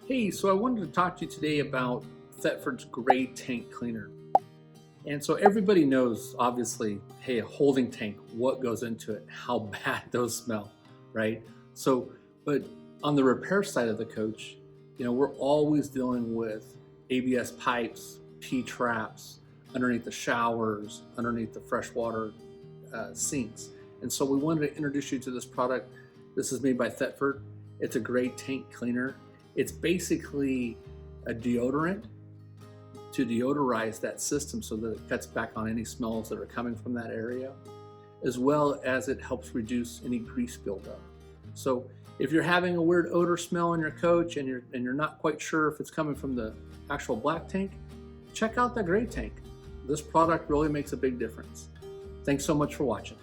Hey, so I wanted to talk to you today about Thetford's Gray Tank Cleaner. And so everybody knows, obviously, hey, a holding tank, what goes into it, how bad those smell, right? So, but on the repair side of the coach, we're always dealing with ABS pipes, P-traps, underneath the showers, underneath the freshwater sinks. And so we wanted to introduce you to this product. This is made by Thetford. It's a gray tank cleaner. It's basically a deodorant to deodorize that system so that it cuts back on any smells that are coming from that area, as well as it helps reduce any grease buildup. So if you're having a weird odor smell in your coach and you're not quite sure if it's coming from the actual black tank, check out the gray tank. This product really makes a big difference. Thanks so much for watching.